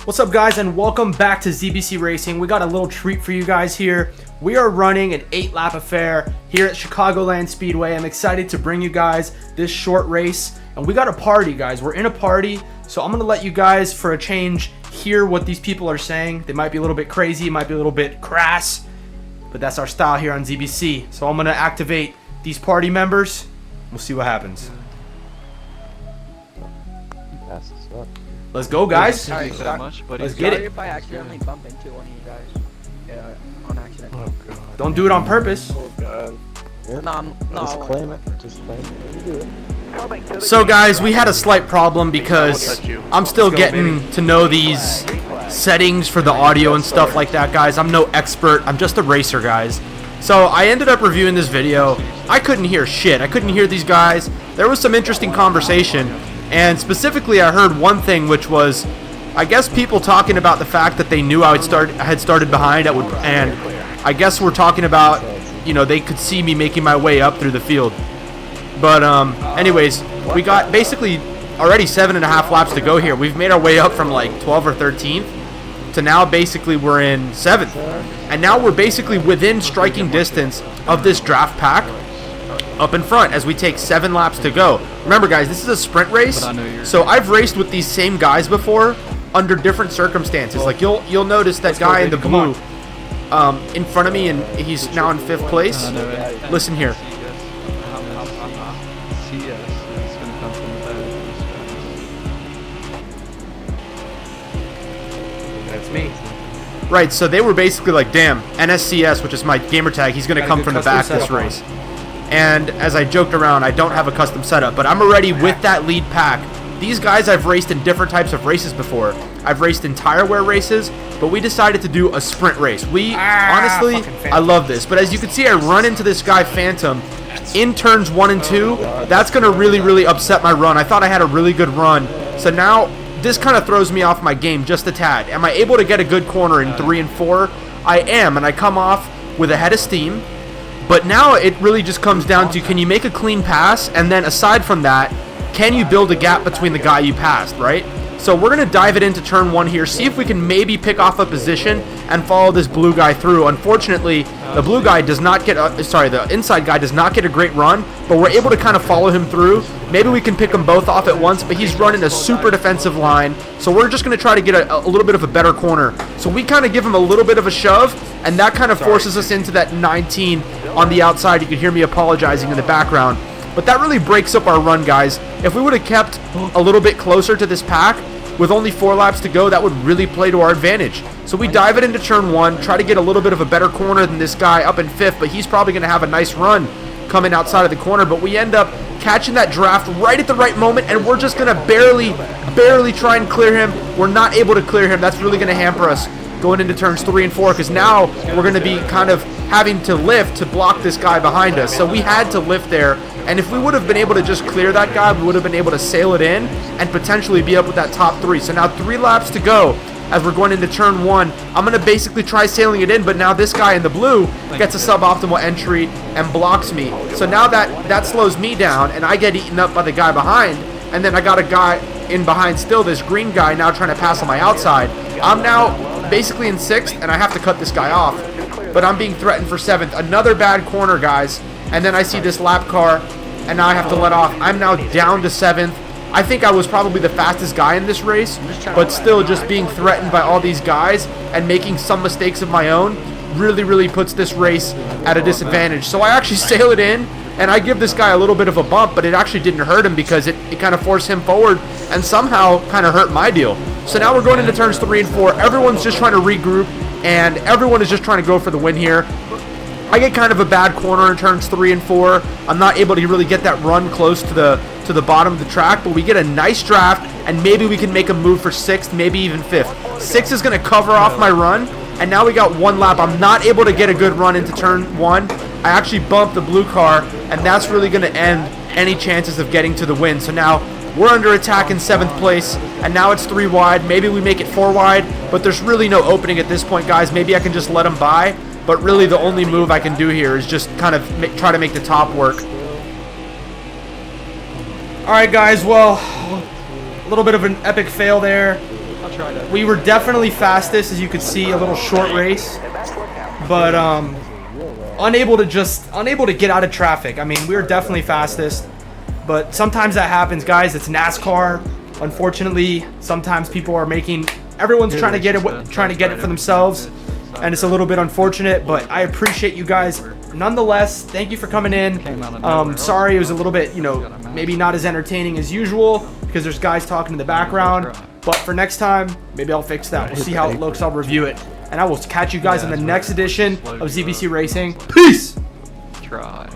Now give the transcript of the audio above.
What's up, guys, and welcome back to ZBC Racing. We got a little treat for you guys here. We are running an 8-lap affair here at Chicagoland Speedway. I'm excited to bring you guys this short race, and we got a party, guys. We're in a party, so I'm gonna let you guys, for a change, hear what these people are saying. They might be a little bit crazy, might be a little bit crass, but that's our style here on ZBC. So I'm gonna activate these party members. We'll see what happens. Let's go, guys. Let's get it. If I accidentally bump into one of you guys, on accident. Oh god. Don't do it on purpose. Oh god. No. Just claim it. Just claim it. You do it. So, guys, we had a slight problem because I'm still getting to know these settings for the audio and stuff like that, guys. I'm no expert. I'm just a racer, guys. So I ended up reviewing this video. I couldn't hear shit. I couldn't hear these guys. There was some interesting conversation. And specifically, I heard one thing, which was, I guess, people talking about the fact that they knew I had started behind, and I guess we're talking about, you know, they could see me making my way up through the field. But anyways, we got basically already 7.5 laps to go here. We've made our way up from like 12th or 13th to now basically we're in 7th, and now we're basically within striking distance of this draft pack up in front as we take 7 laps to go. Remember, guys, this is a sprint race, so I've raced with these same guys before under different circumstances. Like you'll notice that guy in the blue in front of me, and he's now in 5th place. Listen here. That's me. Right, so they were basically like, damn, NSCS, which is my gamer tag, he's going to come from the back this race. And as I joked around, I don't have a custom setup, but I'm already with that lead pack. These guys I've raced in different types of races before. I've raced in tire wear races, but we decided to do a sprint race. Honestly, I love this. But as you can see, I run into this guy, Phantom, in turns 1 and 2. That's going to really upset my run. I thought I had a really good run. So now this kind of throws me off my game just a tad. Am I able to get a good corner in 3 and 4? I am, and I come off with a head of steam. But now it really just comes down to, can you make a clean pass? And then aside from that, can you build a gap between the guy you passed, right? So we're going to dive it into turn 1 here, see if we can maybe pick off a position and follow this blue guy through. Unfortunately, the blue guy does not get, the inside guy does not get a great run, but we're able to kind of follow him through. Maybe we can pick them both off at once, but he's running a super defensive line, so we're just going to try to get a little bit of a better corner. So we kind of give him a little bit of a shove, and that kind of forces us into that 19 on the outside. You can hear me apologizing in the background. But that really breaks up our run, guys. If we would have kept a little bit closer to this pack, with only 4 laps to go, that would really play to our advantage. So we dive it into turn 1, try to get a little bit of a better corner than this guy up in 5th, but he's probably going to have a nice run coming outside of the corner. But we end up catching that draft right at the right moment, and we're just going to barely try and clear him. We're not able to clear him. That's really going to hamper us going into turns 3 and 4, because now we're going to be kind of having to lift to block this guy behind us. So we had to lift there, and if we would have been able to just clear that guy, we would have been able to sail it in and potentially be up with that top 3. So now 3 laps to go as we're going into turn 1. I'm going to basically try sailing it in, but now this guy in the blue gets a suboptimal entry and blocks me. So now that slows me down, and I get eaten up by the guy behind, and then I got a guy in behind still, this green guy now trying to pass on my outside. I'm now basically in 6th, and I have to cut this guy off, but I'm being threatened for 7th. Another bad corner, guys, and then I see this lap car, and now I have to let off. I'm now down to 7th. I think I was probably the fastest guy in this race, but still just being threatened by all these guys and making some mistakes of my own really puts this race at a disadvantage. So I actually sail it in, and I give this guy a little bit of a bump, but it actually didn't hurt him because it kind of forced him forward and somehow kind of hurt my deal. So now we're going into turns 3 and 4. Everyone's just trying to regroup, and everyone is just trying to go for the win here. I get kind of a bad corner in turns 3 and 4. I'm not able to really get that run close to the bottom of the track, but we get a nice draft, and maybe we can make a move for 6th, maybe even 5th. 6 is going to cover off my run, and now we got 1 lap. I'm not able to get a good run into turn 1. I actually bumped the blue car, and that's really going to end any chances of getting to the win. So now we're under attack in 7th place, and now it's 3 wide. Maybe we make it 4 wide, but there's really no opening at this point, guys. Maybe I can just let them by, but really the only move I can do here is just kind of try to make the top work. All right, guys, well, a little bit of an epic fail there. we were definitely fastest, as you could see, a little short race, but unable to get out of traffic. I mean, we were definitely fastest, but sometimes that happens, guys. It's NASCAR. Unfortunately, sometimes people are everyone's trying to get it for themselves, and it's a little bit unfortunate, but I appreciate you guys nonetheless. Thank you for coming in. Sorry it was a little bit, maybe not as entertaining as usual because there's guys talking in the background, but for next time, maybe I'll fix that. We'll see how it looks. I'll review it, and I will catch you guys in the next edition of ZBC Racing. Peace. Try.